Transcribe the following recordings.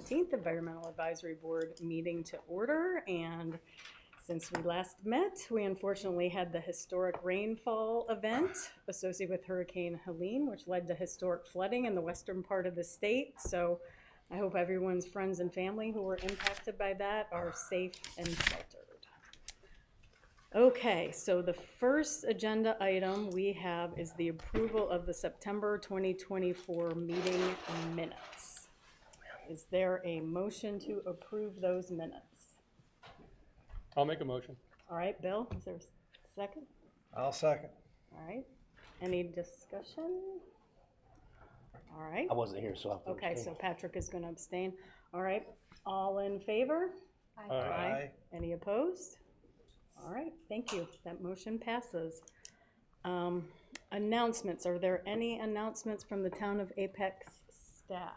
17th Environmental Advisory Board meeting to order. And since we last met, we unfortunately had the historic rainfall event associated with Hurricane Helene, which led to historic flooding in the western part of the state. So I hope everyone's friends and family who were impacted by that are safe and sheltered. Okay, so the first agenda item we have is the approval of the September 2024 meeting minutes. Is there a motion to approve those minutes? I'll make a motion. All right, Bill, is there a second? I'll second. All right, any discussion? All right. I wasn't here, so I'll. Okay, so Patrick is going to abstain. All right, all in favor? Aye. Aye. Any opposed? All right, thank you. That motion passes. Announcements. Are there any announcements from the Town of Apex staff?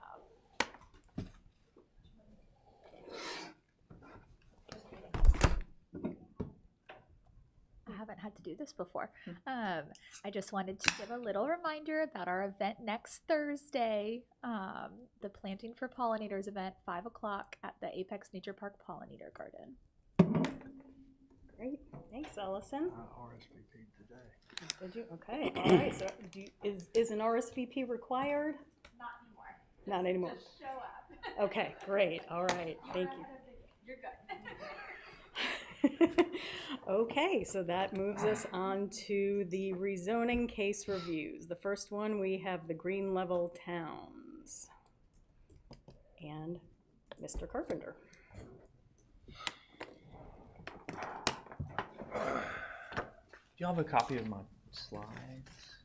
I haven't had to do this before. I just wanted to give a little reminder about our event next Thursday, the Planting for Pollinators event, 5 o'clock at the Apex Nature Park Pollinator Garden. Great, thanks, Allison. RSVP today. Did you? Okay, all right. So is an RSVP required? Not anymore. Not anymore. Just show up. Okay, great. All right, thank you. You're good. Okay, so that moves us on to the rezoning case reviews. The first one, we have the Green Level Towns. And Mr. Carpenter. Do you have a copy of my slides?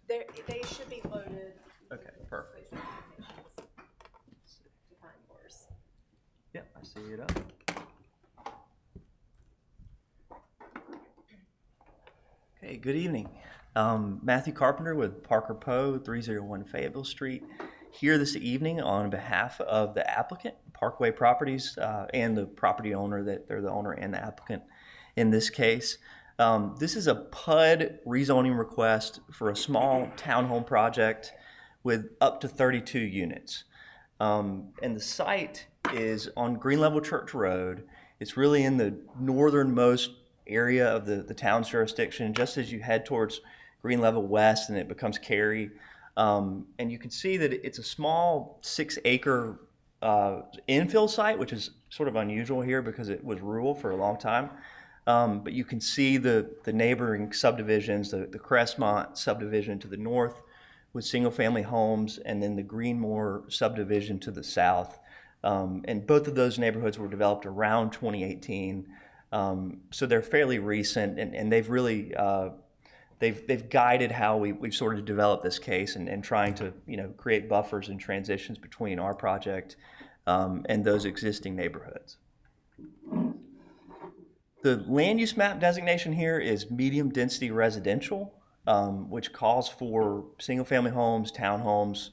They should be loaded. Okay, perfect. To find yours. Yep, I see it up. Okay, good evening. Matthew Carpenter with Parker Poe, 301 Fayetteville Street, here this evening on behalf of the applicant, Parkway Properties, and the property owner, that they're the owner and the applicant in this case. This is a PUD rezoning request for a small townhome project with up to 32 units. And the site is on Green Level Church Road. It's really in the northernmost area of the town's jurisdiction, just as you head towards Green Level West and it becomes Cary. And you can see that it's a small 6-acre infill site, which is sort of unusual here because it was rural for a long time. But you can see the neighboring subdivisions, the Crestmont subdivision to the north with single-family homes, and then the Greenmore subdivision to the south. And both of those neighborhoods were developed around 2018, so they're fairly recent, and they've really they've guided how we've sort of developed this case and trying to create buffers and transitions between our project and those existing neighborhoods. The land use map designation here is medium density residential, which calls for single family homes, townhomes,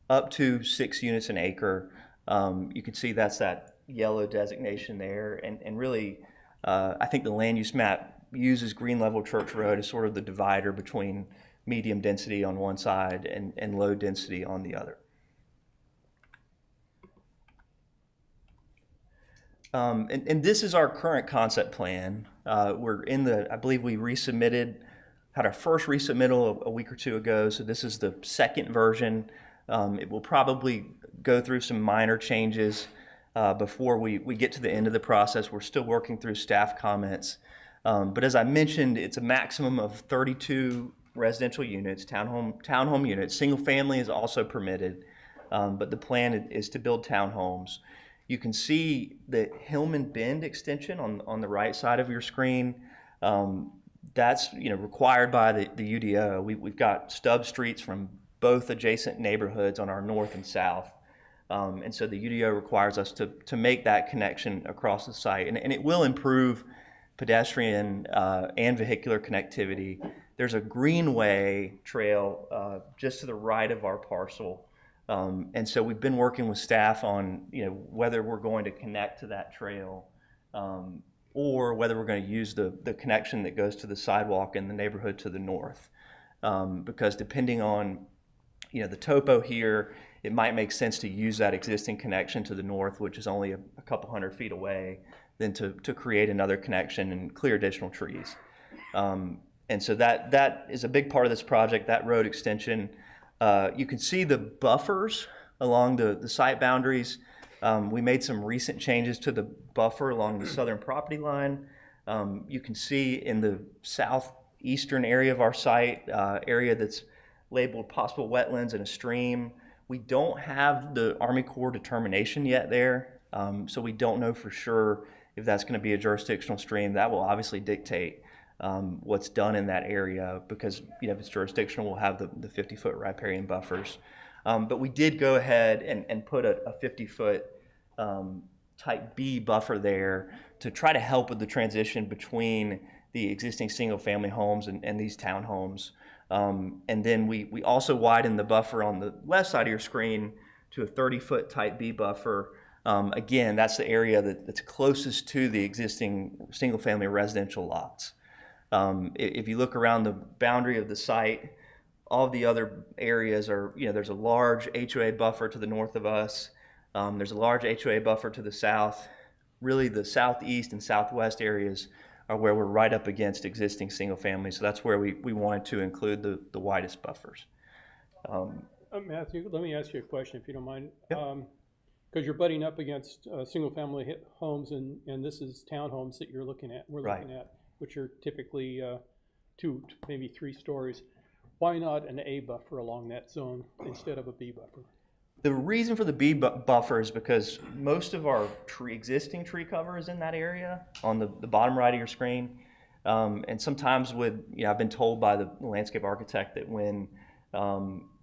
up to 6 units an acre. You can see that's that yellow designation there. And really, I think the land use map uses Green Level Church Road as sort of the divider between medium density on one side and low density on the other. And this is our current concept plan. We're in I believe we had our first resubmittal a week or two ago, so this is the second version. It will probably go through some minor changes before we get to the end of the process. We're still working through staff comments. But as I mentioned, it's a maximum of 32 residential units, townhome units. Single family is also permitted, but the plan is to build townhomes. You can see the Hillman Bend extension on the right side of your screen. That's required by the UDO. We've got stub streets from both adjacent neighborhoods on our north and south. And so the UDO requires us to make that connection across the site. And it will improve pedestrian and vehicular connectivity. There's a greenway trail just to the right of our parcel. And so we've been working with staff on whether we're going to connect to that trail or whether we're going to use the connection that goes to the sidewalk in the neighborhood to the north. Because depending on the topo here it might make sense to use that existing connection to the north, which is only a couple hundred feet away, than to create another connection and clear additional trees. And so that is a big part of this project, that road extension. You can see the buffers along the site boundaries. We made some recent changes to the buffer along the southern property line. You can see in the southeastern area of our site, area that's labeled possible wetlands and a stream. We don't have the Army Corps determination yet there, so we don't know for sure if that's going to be a jurisdictional stream. That will obviously dictate what's done in that area, because if it's jurisdictional, we'll have the 50-foot riparian buffers. But we did go ahead and put a 50-foot type B buffer there to try to help with the transition between the existing single-family homes and these townhomes. And then we also widened the buffer on the left side of your screen to a 30-foot type B buffer. Again, that's the area that's closest to the existing single-family residential lots. If you look around the boundary of the site, all of the other areas are, there's a large HOA buffer to the north of us. There's a large HOA buffer to the south. Really, the southeast and southwest areas are where we're right up against existing single family. So that's where we wanted to include the widest buffers. Matthew, let me ask you a question, if you don't mind. Yep. Because you're butting up against single-family homes, and this is townhomes that we're looking at, which are typically 2, maybe 3 stories. Why not an A buffer along that zone instead of a B buffer? The reason for the B buffer is because most of our existing tree cover is in that area on the bottom right of your screen. And sometimes I've been told by the landscape architect that when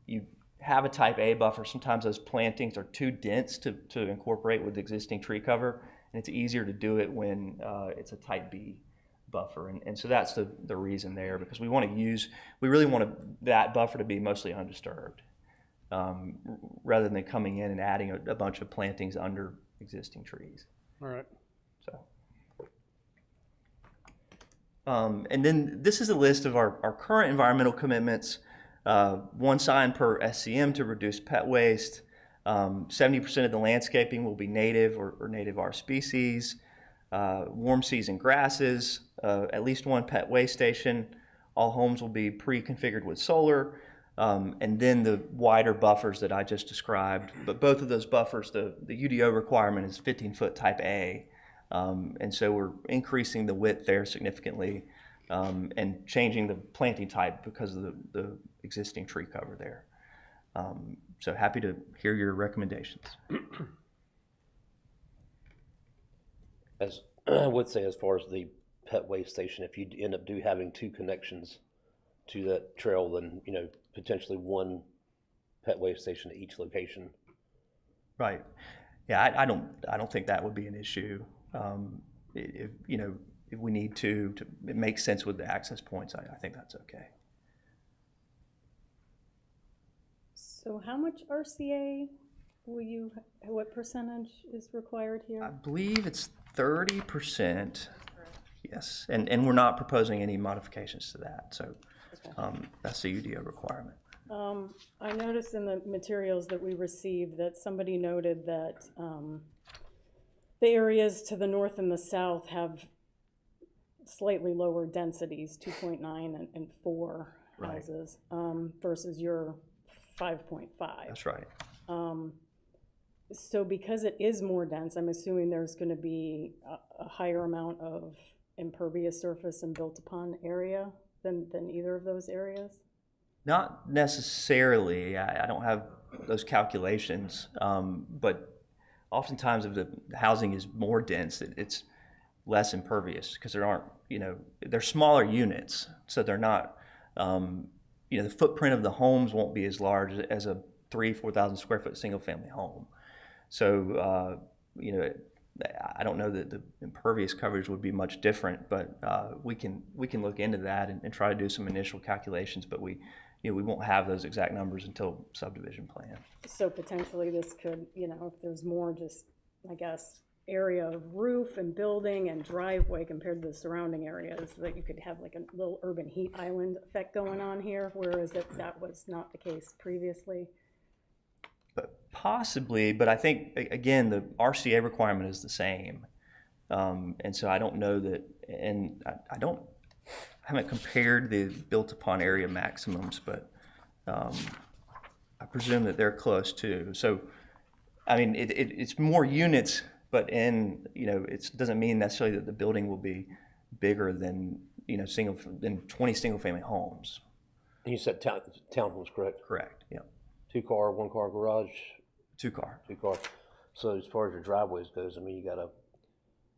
you have a type A buffer, sometimes those plantings are too dense to incorporate with existing tree cover, and it's easier to do it when it's a type B buffer. And so that's the reason there, because we really want that buffer to be mostly undisturbed. Rather than coming in and adding a bunch of plantings under existing trees. All right. So, and then this is a list of our current environmental commitments. 1 sign per SCM to reduce pet waste. 70% of the landscaping will be native or native R species. Warm season grasses. At least 1 pet waste station. All homes will be pre-configured with solar. And then the wider buffers that I just described. But both of those buffers, the UDO requirement is 15-foot type A. And so we're increasing the width there significantly and changing the planting type because of the existing tree cover there. So happy to hear your recommendations. As I would say, as far as the pet waste station, if you end up having 2 connections to that trail, then potentially 1 pet waste station at each location. Right. Yeah, I don't think that would be an issue. If we need to it makes sense with the access points, I think that's okay. So how much RCA what percentage is required I here? believe it's 30%. Yes, and we're not proposing any modifications to that. So that's the UDO requirement. I noticed in the materials that we received that somebody noted that the areas to the north and the south have slightly lower densities, 2.9 and 4 Right. houses, versus your 5.5. That's right. So because it is more dense, I'm assuming there's going to be a higher amount of impervious surface and built upon area than either of those areas? Not necessarily. I don't have those calculations, but oftentimes if the housing is more dense, it's less impervious because there aren't, they're smaller units, so they're not, the footprint of the homes won't be as large as a 4,000 square foot single family home. So, I don't know that the impervious coverage would be much different, but we can look into that and try to do some initial calculations, but we won't have those exact numbers until subdivision plan. So potentially this could, if there's more just, I guess, area of roof and building and driveway compared to the surrounding areas, that you could have like a little urban heat island effect going on here, whereas that was not the case previously. But possibly, but I think, again, the RCA requirement is the same. And so I don't know that, and I haven't compared the built-upon area maximums, but I presume that they're close too. So, I mean, it's more units, but it doesn't mean necessarily that the building will be bigger than, than 20 single-family homes. And you said townhomes, correct? Correct, yeah. 2-car, 1-car garage, 2-car. 2-car. So as far as your driveways goes, I mean, you got a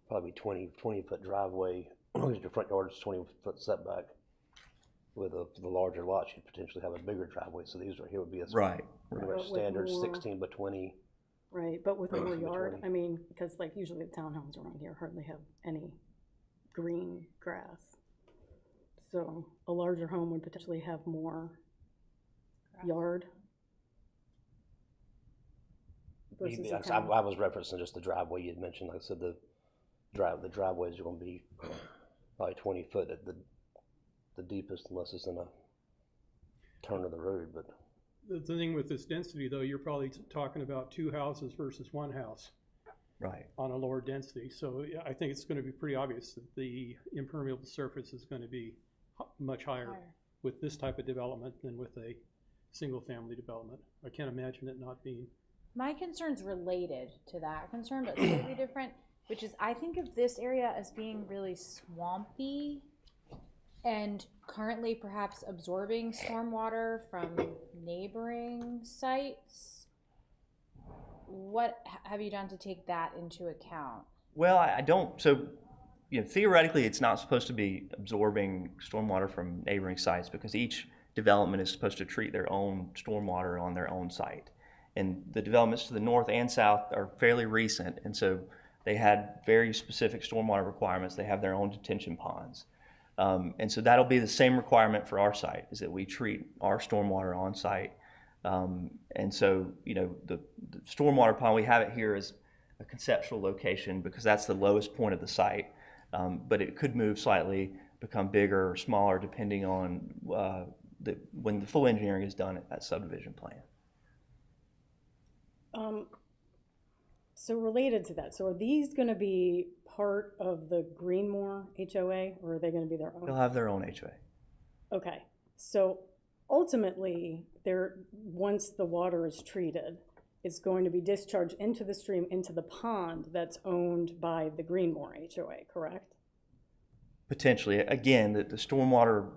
probably 20-foot driveway, because your front yard is 20-foot setback. With the larger lots, you'd potentially have a bigger driveway. So these right here would be a Right. pretty But much with standard more- 16 by 20. Right, but with more yard, 20. I mean, because like usually the townhomes around here hardly have any green grass. So a larger home would potentially have more yard. Versus a town. I was referencing just the driveway you had mentioned. Like I said, the driveways are going to be probably 20 foot at the deepest, unless it's in a turn of the road. But The thing with this density, though, you're probably talking about 2 houses versus 1 house Right. on a lower density. So yeah, I think it's going to be pretty obvious that the impermeable surface is going to be much higher with this type of development than with a single-family development. I can't imagine it not being. My concern's related to that concern, but slightly different, which is I think of this area as being really swampy and currently perhaps absorbing stormwater from neighboring sites. What have you done to take that into account? Well, I don't. So, theoretically, it's not supposed to be absorbing stormwater from neighboring sites because each development is supposed to treat their own stormwater on their own site. And the developments to the north and south are fairly recent, and so they had very specific stormwater requirements. They have their own detention ponds. And so that'll be the same requirement for our site, is that we treat our stormwater on site. And so, the stormwater pond, we have it here as a conceptual location because that's the lowest point of the site. But it could move slightly, become bigger or smaller depending on when the full engineering is done at that subdivision plan. So related to that, so are these gonna be part of the Greenmore HOA, or are they gonna be their They'll own? have their own HOA. Okay, so ultimately, once the water is treated, it's going to be discharged into the stream, into the pond that's owned by the Greenmore HOA, correct? Potentially. Again, the stormwater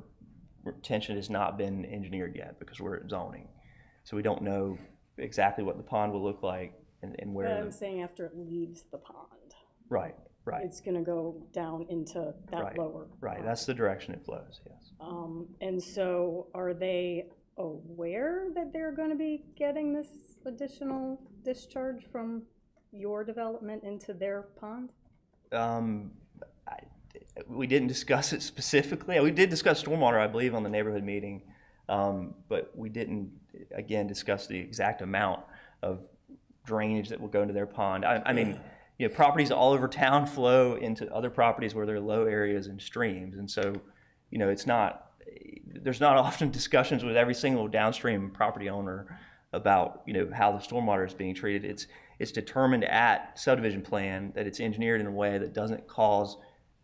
retention has not been engineered yet because we're at zoning. So we don't know exactly what the pond will look like and where. But I'm saying after it leaves the pond, Right. it's gonna go down into that Right. lower. Right. pond. That's the direction it flows, yes. And so are they aware that they're gonna be getting this additional discharge from your development into their pond? We didn't discuss it specifically. We did discuss stormwater, I believe, on the neighborhood meeting, but we didn't, again, discuss the exact amount of drainage that will go into their pond. I mean, properties all over town flow into other properties where there are low areas and streams, and so, there's not often discussions with every single downstream property owner about, how the stormwater is being treated. It's determined at subdivision plan that it's engineered in a way that doesn't cause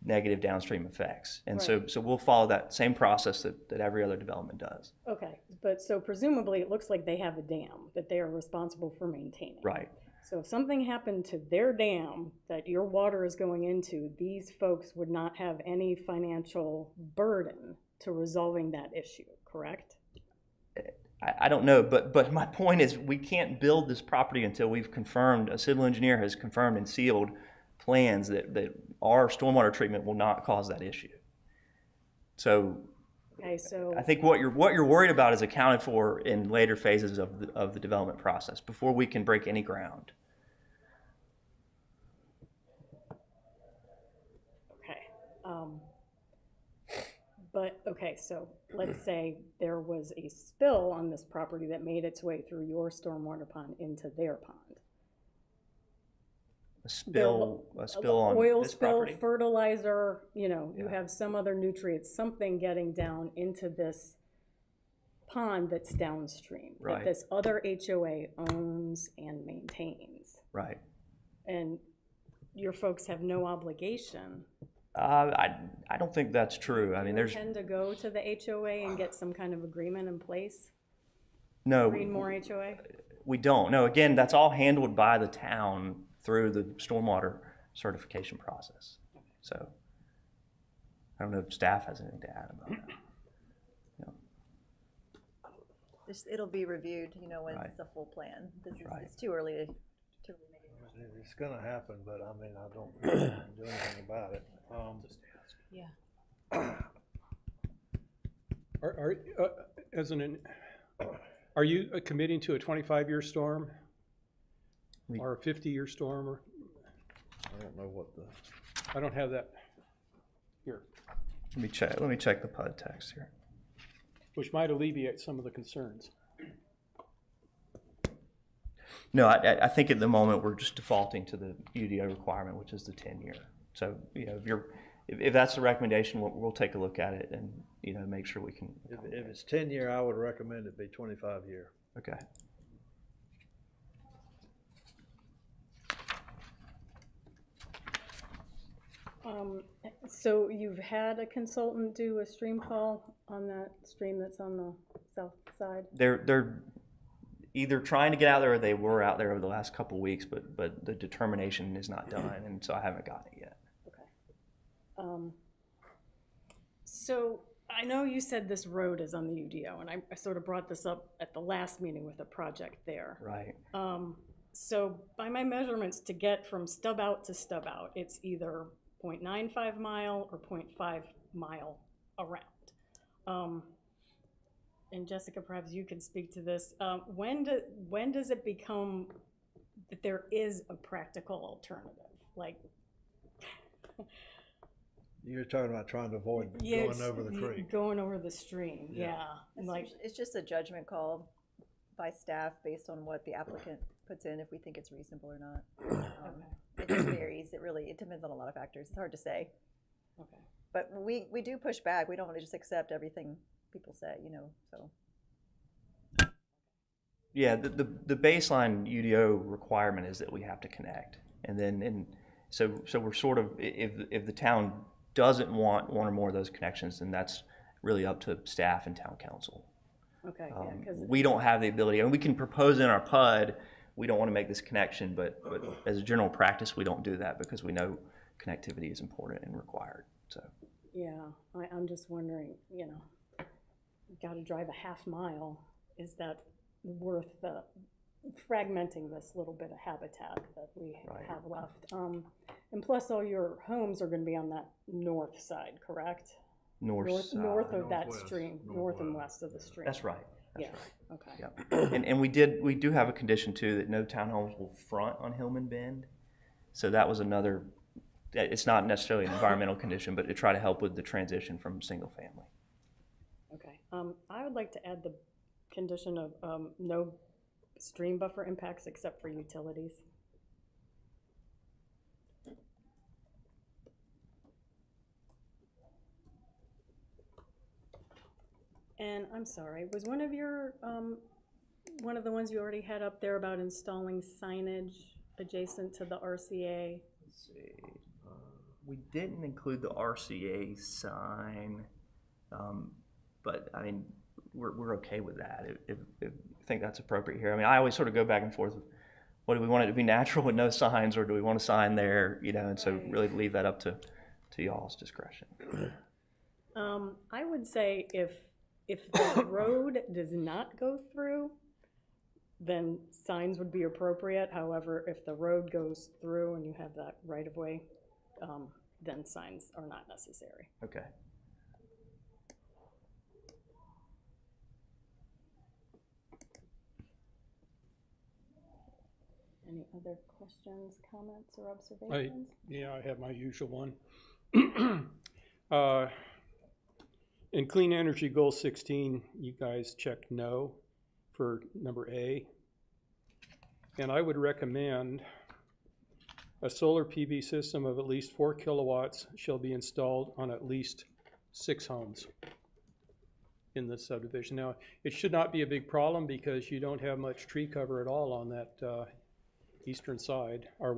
negative downstream effects. And so we'll follow that same process that every other development does. Okay, but so presumably it looks like they have a dam that they are responsible for maintaining. Right. So if something happened to their dam that your water is going into, these folks would not have any financial burden to resolving that issue, correct? I don't know, but my point is we can't build this property until we've confirmed, a civil engineer has confirmed and sealed plans that our stormwater treatment will not cause that issue. So Okay, so. I think what you're worried about is accounted for in later phases of the development process before we can break any ground. Okay. But, okay, so let's say there was a spill on this property that made its way through your stormwater pond into their pond. A spill on Oil this spill, property. fertilizer, you Yeah. have some other nutrients, something getting down into this pond that's downstream. Right. That this other HOA owns owns and maintains. Right. And your folks have no obligation. I don't think that's true. I mean, Do you there's intend to go to the HOA and get some kind of agreement in place? no. Greenmore HOA? We don't. No, again, that's all handled by the town through the stormwater certification process. So I don't know if staff has anything to add about that. It'll be reviewed, when Right. it's a full plan. Right. It's too early to really make it. It's gonna happen, but I mean, I don't do anything about it. Yeah. Are you committing to a 25-year storm? We- Or a 50-year storm, or, I don't know what the, I don't have that here, Let me check the PUD text here. which might alleviate some of the concerns. No, I think at the moment we're just defaulting to the UDO requirement, which is the 10-year. So, if that's the recommendation, we'll take a look at it and, make sure we can. if it's 10-year, I would recommend it be 25-year. Okay. So you've had a consultant do a stream call on that stream that's on the south side? They're either trying to get out there or they were out there over the last couple of weeks, but the determination is not done, and so I haven't gotten it yet. Okay. So I know you said this road is on the UDO, and I sort of brought this up at the last meeting with a project there. Right. So by my measurements, to get from stub out to stub out, it's either 0.95 mile or 0.5 mile around. And Jessica, perhaps you can speak to this. When does it become that there is a practical alternative? Like, You're talking about trying to avoid yes, going over the creek. Going over the stream, yeah. It's just a judgment call by staff based on what the applicant puts in, if we think it's reasonable or not. It just varies. It depends on a lot of factors. It's hard to say. Okay. But we do push back. We don't want to just accept everything people say, so. Yeah, the baseline UDO requirement is that we have to connect, so we're sort of, if the town doesn't want one or more of those connections, then that's really up to staff and town council. Okay, yeah, because We don't have the ability, and we can propose in our PUD, we don't want to make this connection, but as a general practice, we don't do that because we know connectivity is important and required. So yeah, I'm just wondering, you've got to drive a half mile. Is that worth fragmenting this little bit of habitat that we Right. have left? And plus, all your homes are going to be on that north side, correct? north side. North of that Northwest, stream, north and west of the stream. That's right. Yeah. Okay. Yep. And we do have a condition too that no townhomes will front on Hillman Bend. So that was another. It's not necessarily an environmental condition, but to try to help with the transition from single family. Okay. I would like to add the condition of no stream buffer impacts except for utilities. And I'm sorry, was one of your, one of the ones you already had up there about installing signage adjacent to the RCA? Let's see. We didn't include the RCA sign, but I mean, we're okay with that. If I think that's appropriate here. I mean, I always sort of go back and forth. What do we want it to be natural with no signs, or do we want a sign there? And so really leave that up to y'all's discretion. I would say if the road does not go through, then signs would be appropriate. However, if the road goes through and you have that right of way, then signs are not necessary. Okay. Any other questions, comments, or observations? Yeah, I have my usual one. In Clean Energy Goal 16, you guys checked no for number A. And I would recommend a solar PV system of at least 4 kilowatts shall be installed on at least 6 homes. in the subdivision. Now, it should not be a big problem because you don't have much tree cover at all on that eastern side, or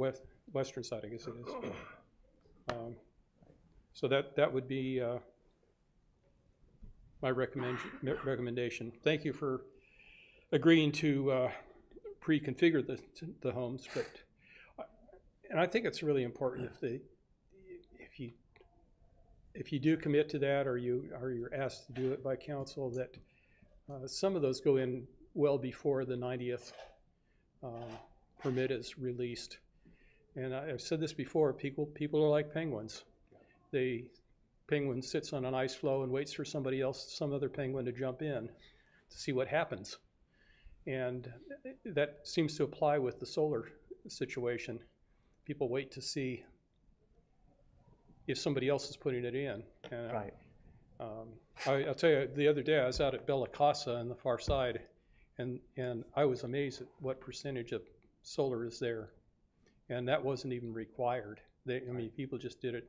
western side, I guess it is. So that would be my recommendation. Thank you for agreeing to pre-configure the homes, but and I think it's really important if you do commit to that, or you're asked to do it by council, that some of those go in well before the 90th permit is released. And I've said this before, people are like penguins. Penguin sits on an ice floe and waits for some other penguin to jump in to see what happens. And that seems to apply with the solar situation. People wait to see if somebody else is putting it in. And, Right. I'll tell you, the other day I was out at Bella Casa on the far side, and I was amazed at what percentage of solar is there. And that wasn't even required. People just did it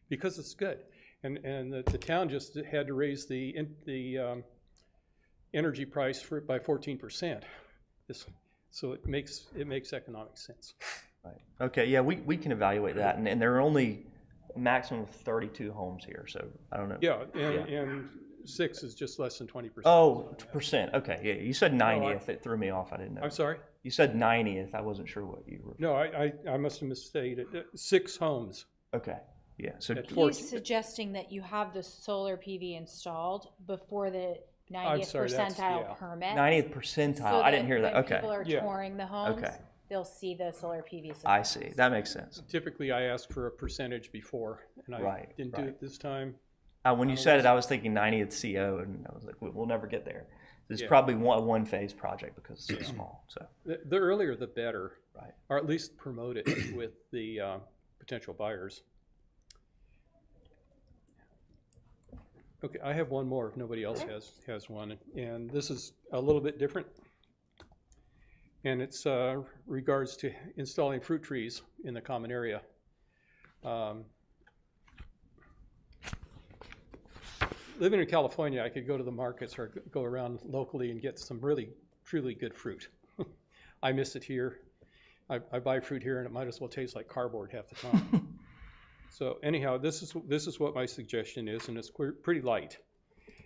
because it's good. And the town just had to raise the energy price by 14%. So it makes economic sense. Right. Okay, yeah, we can evaluate that, and there are only a maximum of 32 homes here, so I don't know. Yeah, and 6 is just less than 20%. Oh, percent, okay, yeah, you said 90th, it threw me off, I didn't know. I'm sorry? You said 90th, I wasn't sure what you were. No, I must have misstated. 6 homes. Okay, yeah, so, At He's 14. suggesting that you have the solar PV installed before the I'm 90th sorry, percentile permit. 90th percentile, so I didn't hear that, when okay. people are Yeah. touring the homes, Okay. they'll see the solar PV system. I see, that makes sense. Typically, I ask for a percentage before, and I Right, didn't do right. it this time. When you said it, I was thinking 90th CO, and I was like, we'll never get there. It's Yeah. probably one phase project because it's so small, so. The earlier the better. Right. Or at least promote it with the potential buyers. Okay, I have one more if nobody else has one, and this is a little bit different. And it's regards to installing fruit trees in the common area. Living in California, I could go to the markets or go around locally and get some really, truly good fruit. I miss it here. I buy fruit here and it might as well taste like cardboard half the time. So anyhow, this is what my suggestion is, and it's pretty light.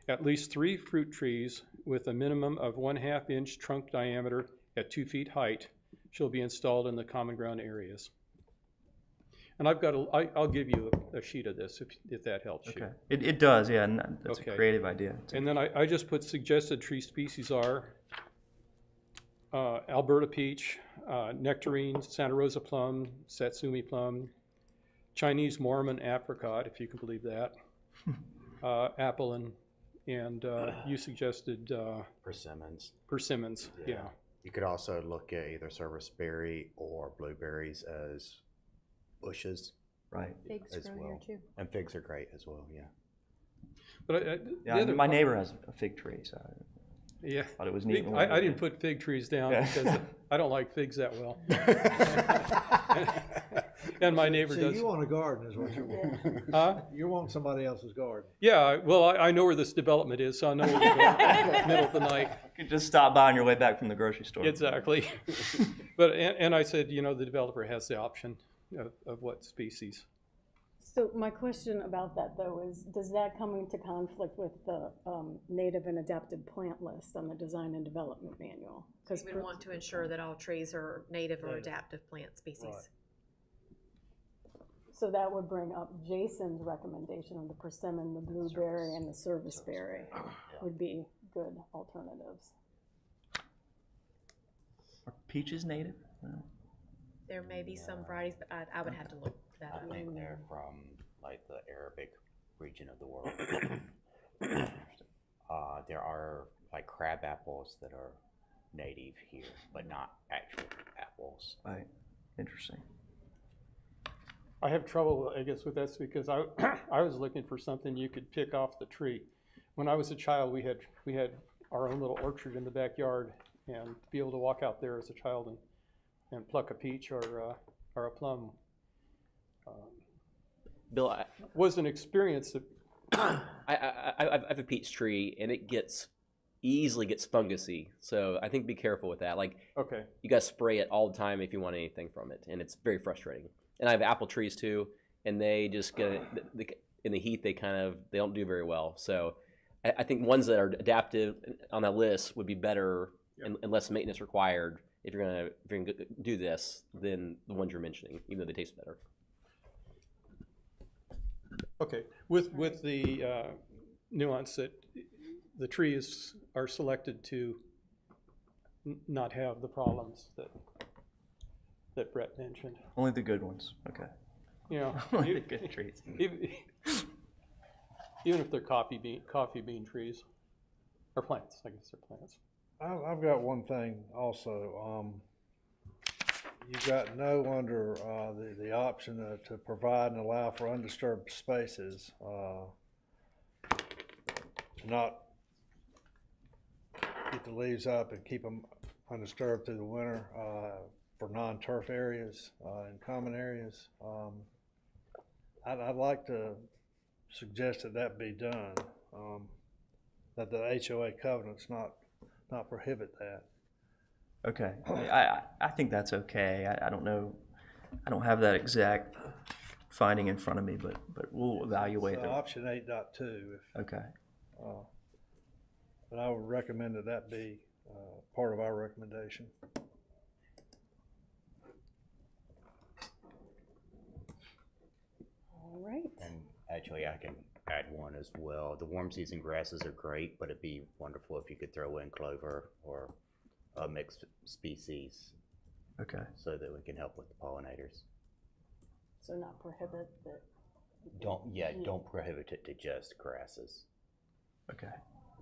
At least 3 fruit trees with a minimum of 1/2 inch trunk diameter at 2 feet height shall be installed in the common ground areas. And I'll give you a sheet of this if that helps you. Okay, it does, yeah, and that's Okay. a creative idea. And then I just put suggested tree species are Alberta peach, nectarine, Santa Rosa plum, Satsumi plum, Chinese Mormon apricot, if you can believe that, apple, and you suggested Persimmons. persimmons, yeah. You could also look at either serviceberry or blueberries as bushes, Right. Figs as grow here well. too. And figs are great as well, yeah. But Yeah, my neighbor has a fig tree, so yeah, I thought it was neat. I didn't put fig trees down Yeah. because I don't like figs that well. And my neighbor See, does. you want a garden is what you want. Huh? You want somebody else's garden. Yeah, well, I know where this development is, so I know where to go middle of the night. You could just stop by on your way back from the grocery store. Exactly. But, and I said, the developer has the option of what species. So my question about that though is, does that come into conflict with the native and adapted plant list on the design and development manual? Because We would want to ensure that all trees are native or adaptive plant species. Right. So that would bring up Jason's recommendation of the persimmon, the blueberry, and the serviceberry would be good alternatives. Are peaches native? No. There may be some varieties, but I would have to look that up. I think they're from like the Arabic region of the world. There are like crab apples that are native here, but not actual apples. Right. Interesting. I have trouble, I guess, with this because I was looking for something you could pick off the tree. When I was a child, we had our own little orchard in the backyard, and to be able to walk out there as a child and pluck a peach or a plum Bill, was an experience that I have a peach tree, and it easily gets fungusy. So I think be careful with that. Like, Okay. you gotta spray it all the time if you want anything from it, and it's very frustrating. And I have apple trees too, and they just get in the heat. They don't do very well. So I think ones that are adaptive on that list would be better and less maintenance required if you're gonna do this than the ones you're mentioning, even though they taste better. Okay, with the nuance that the trees are selected to not have the problems that Brett mentioned. Only the good ones, okay. You know, Only the good trees. Even if they're coffee bean trees, or plants, I guess they're plants. I've got one thing also. You've got no under the option to provide and allow for undisturbed spaces, to not get the leaves up and keep them undisturbed through the winter, for non-turf areas and common areas. I'd like to suggest that be done, that the HOA covenants not prohibit that. Okay, I think that's okay. I don't know, I don't have that exact finding in front of me, but we'll evaluate So it. option 8.2, Okay, but I would recommend that be part of our recommendation. All right. And actually, I can add one as well. The warm season grasses are great, but it'd be wonderful if you could throw in clover or a mixed species okay. so that we can help with the pollinators. So not prohibit that. Don't prohibit it to just grasses. Okay.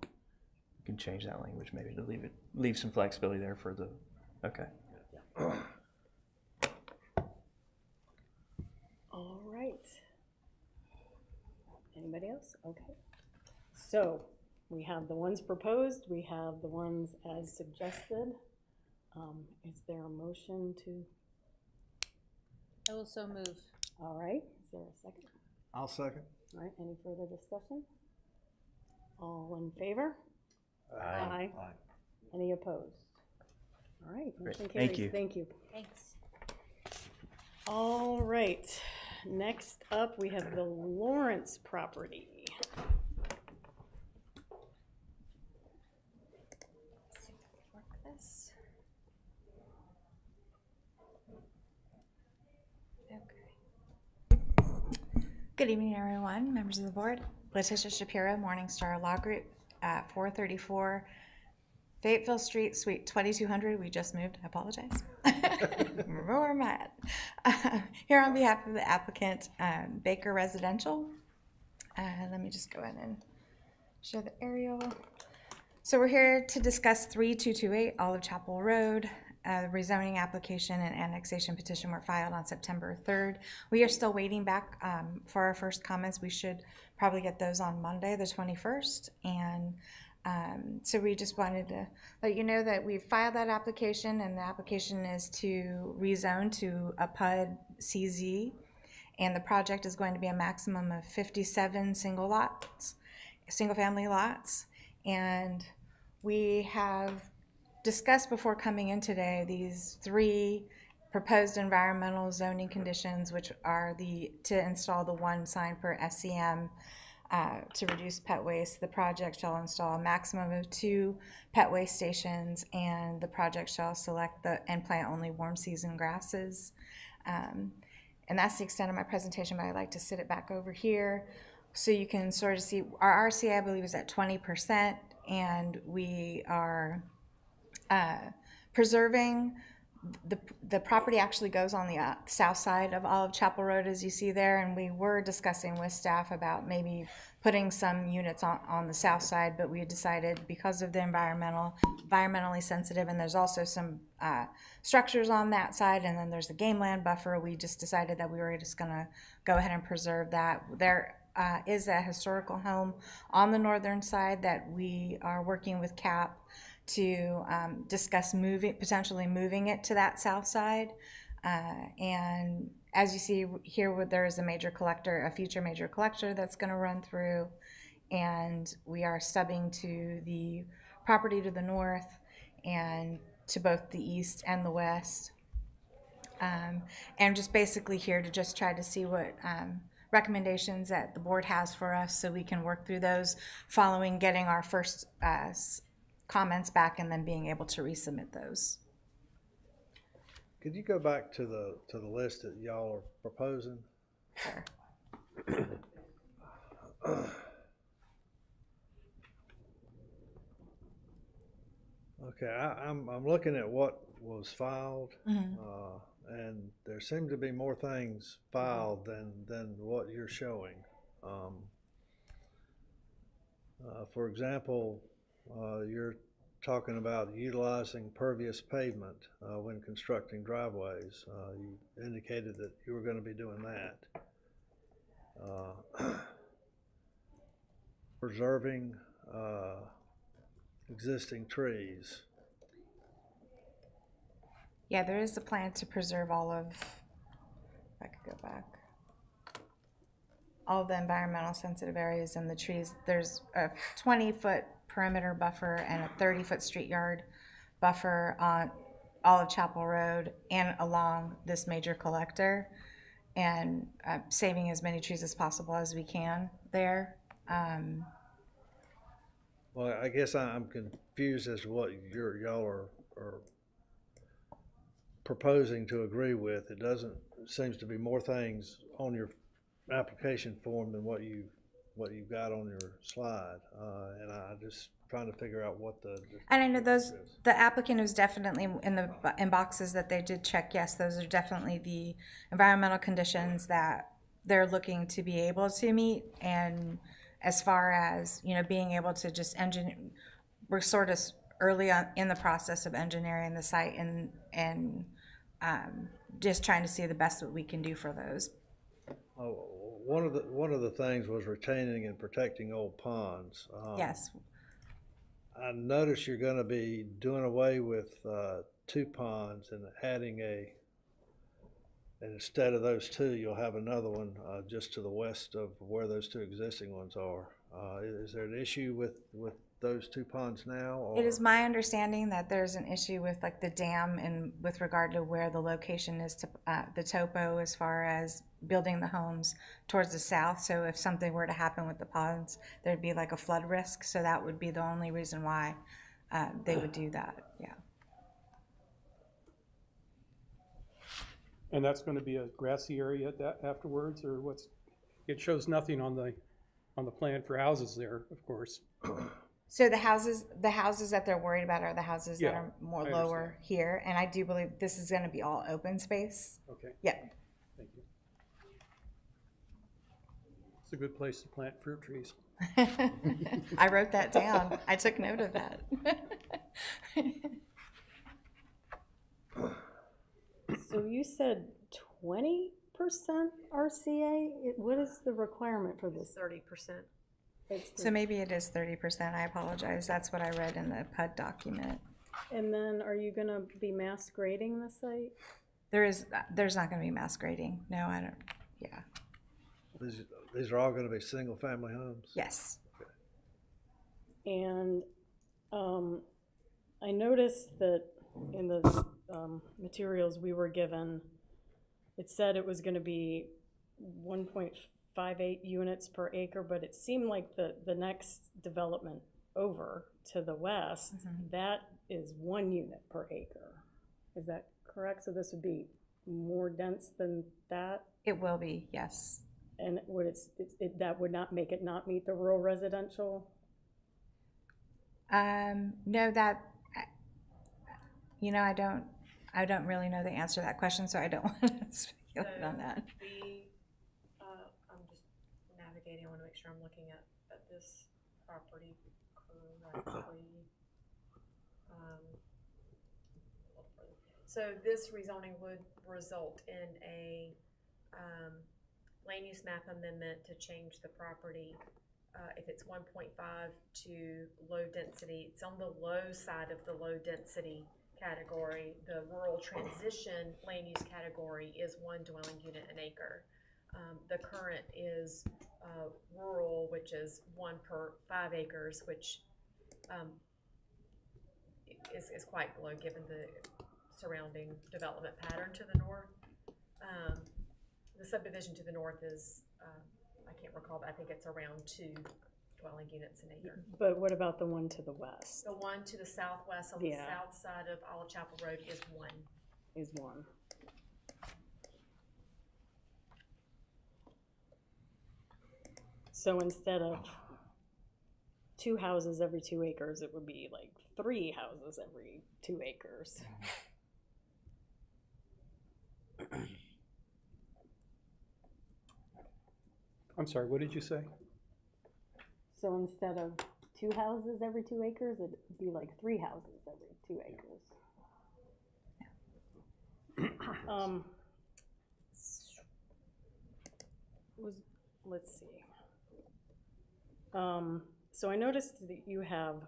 You can change that language maybe to leave some flexibility there for the, okay. All right. Anybody else? Okay. So we have the ones proposed, we have the ones as suggested. Is there a motion to? I will so move. All right, is there a second? I'll second. All right, any further discussion? All in favor? Aye. Any opposed? All right, motion Great. carries. Thank you. Thank you. Thanks. All right, next up, we have the Lawrence property. Let's see if I can work this. Okay. Good evening, everyone, members of the board. Letitia Shapiro, Morningstar Law Group at 434 Fayetteville Street, Suite 2200. We just moved, I apologize. Remember where I'm at. Here on behalf of the applicant, Baker Residential. Let me just go in and show the aerial. So we're here to discuss 3228 Olive Chapel Road. The rezoning application and annexation petition were filed on September 3rd. We are still waiting back for our first comments. We should probably get those on Monday, the 21st. And so we just wanted to let you know that we've filed that application, and the application is to rezone to a PUD CZ. And the project is going to be a maximum of 57 single family lots. And we have discussed before coming in today these 3 proposed environmental zoning conditions, which are to install the 1 sign per SCM to reduce pet waste. The project shall install a maximum of 2 pet waste stations, and the project shall select and plant only warm season grasses. And that's the extent of my presentation, but I'd like to sit it back over here so you can sort of see our RCA, I believe, is at 20%, and we are preserving the property. Actually goes on the south side of Olive Chapel Road, as you see there, and we were discussing with staff about maybe putting some units on the south side, but we decided because of the environmentally sensitive, and there's also some structures on that side, and then there's the game land buffer, we just decided that we were just going to go ahead and preserve that. There is a historical home on the northern side that we are working with CAP to discuss potentially moving it to that south side. And as you see here, there is a future major collector that's going to run through. and we are stubbing to the property to the north and to both the east and the west. And just basically here to just try to see what recommendations that the board has for us so we can work through those following getting our first comments back and then being able to resubmit those. Could you go back to the list that y'all are proposing? Sure. Okay, I'm looking at what was filed, and there seem to be more things filed than what you're showing. For example, you're talking about utilizing pervious pavement when constructing driveways. You indicated that you were going to be doing that. Preserving existing trees. Yeah, there is a plan to preserve all of, if I could go back, all the environmental sensitive areas and the trees. There's a 20-foot perimeter buffer and a 30-foot street yard buffer on all of Chapel Road and along this major collector, and saving as many trees as possible as we can there. Well, I guess I'm confused as to what y'all are proposing to agree with. It seems to be more things on your application form than what you've got on your slide, and I'm just trying to figure out what the. And I know the applicant was definitely in boxes that they did check. Yes, those are definitely the environmental conditions that they're looking to be able to meet. And as far as, being able to just engineer, we're sort of early on in the process of engineering the site and just trying to see the best that we can do for those. One of the things was retaining and protecting old ponds. Yes. I notice you're going to be doing away with 2 ponds and adding and instead of those 2, you'll have another one just to the west of where those 2 existing ones are. Is there an issue with those 2 ponds now? Or? It is my understanding that there's an issue with like the dam and with regard to where the location is to the topo as far as building the homes towards the south. So if something were to happen with the ponds, there'd be like a flood risk. So that would be the only reason why they would do that. Yeah. And that's going to be a grassy area afterwards, or what's? It shows nothing on the plan for houses there, of course. So the houses that they're worried about are the houses that are more I lower understand. here, and I do believe this is going to be all open space. Okay. Yeah. Thank you. It's a good place to plant fruit trees. I wrote that down. I took note of that. So you said 20% RCA? What is the requirement for this? 30%. So maybe it is 30%. I apologize. That's what I read in the PUD document. And then are you gonna be mass grading the site? There's not going to be mass grading. No, I don't. Yeah. These are all going to be single family homes? Yes. And I noticed that in the materials we were given, it said it was going to be 1.58 units per acre, but it seemed like the next development over to the west, that is 1 unit per acre. Is that correct? So this would be more dense than that? It will be, yes. And would that would not make it not meet the rural residential? No, that, I don't really know the answer to that question, so I don't want to speculate on that. I'm just navigating, I want to make sure I'm looking at this property correctly. So this rezoning would result in a land use map amendment to change the property. If it's 1.5 to low density, it's on the low side of the low density category. The rural transition land use category is 1 dwelling unit an acre. The current is rural, which is 1 per 5 acres, which is quite low given the surrounding development pattern to the north. The subdivision to the north is, I can't recall, but I think it's around 2 dwelling units an acre. But what about the one to the west? The one to the southwest on the Yeah. south side of Olive Chapel Road is 1. Is one. So instead of 2 houses every 2 acres, it would be like 3 houses every 2 acres. I'm sorry, what did you say? So instead of 2 houses every 2 acres, it'd be like 3 houses every 2 acres. Let's see. So I noticed that you have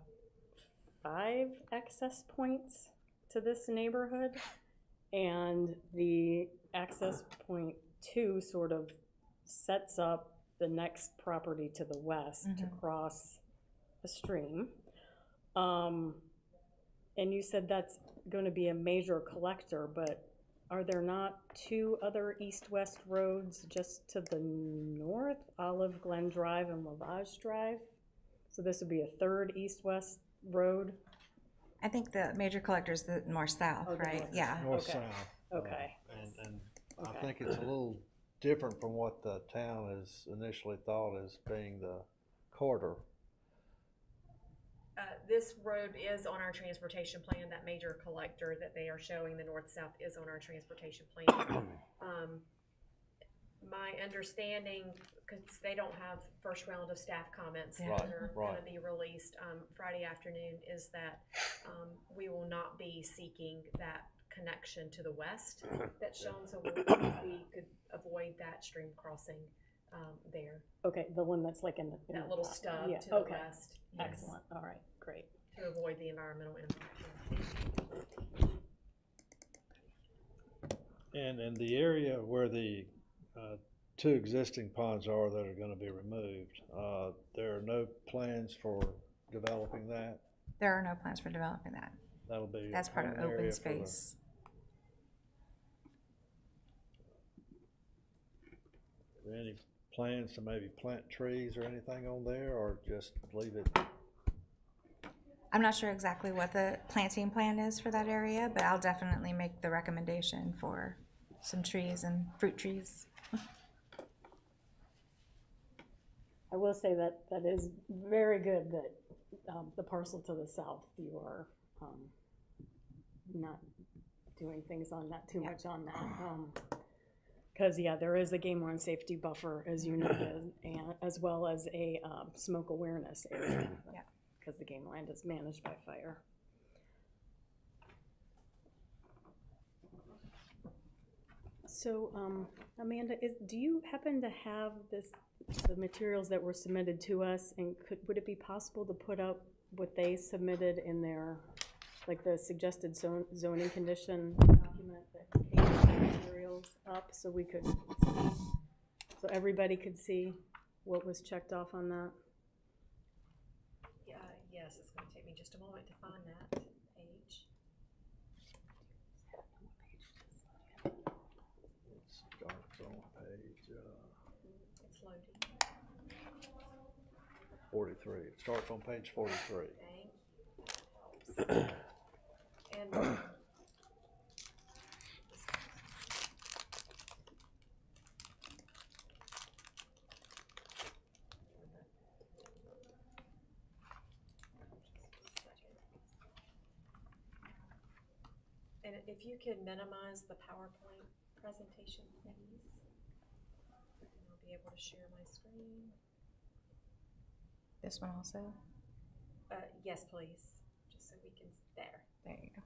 5 access points to this neighborhood, and the access point 2 sort of sets up the next property to the west to cross a stream. And you said that's going to be a major collector, but are there not 2 other east-west roads just to the north, Olive Glen Drive and Lavage Drive? So this would be a 3rd east-west road? I think the major collector is the north-south, Oh, the right? north. Yeah. Okay. North-south. Okay. And I Okay. think it's a little different from what the town has initially thought as being the corridor. This road is on our transportation plan. That major collector that they are showing, the north-south, is on our transportation plan. My understanding, because they don't have first round of staff comments that Right, are going to right. be released Friday afternoon, is that we will not be seeking that connection to the west that's shown, so we could avoid that stream crossing there. Okay, the one that's like in the That little top. stub Yeah, to the okay. west. Yes, Excellent, all right, great. to avoid the environmental impact. And the area where the 2 existing ponds are that are gonna be removed, there are no plans for developing that? There are no plans for developing that. That'll be. a That's part of common area open for the- space. Are there any plans to maybe plant trees or anything on there, or just leave it? I'm not sure exactly what the planting plan is for that area, but I'll definitely make the recommendation for some trees and fruit trees. I will say that that is very good that the parcel to the south, you are not doing things on that, too much on that. Because, yeah, there is a game lawn safety buffer, as you noted, and as well as a smoke awareness area. Yeah. Because the game land is managed by fire. So, Amanda, do you happen to have the materials that were submitted to us, and would it be possible to put up what they submitted in their, like the suggested zoning condition document that contains the materials up, so we could, so everybody could see what was checked off on that? Yes, it's going to take me just a moment to find that page. It starts on page It's loading. 43. It starts on page 43. Thanks. And and if you could minimize the PowerPoint presentation, please. And I'll be able to share my screen. This one also? Yes, please, just so we can, there. There you go.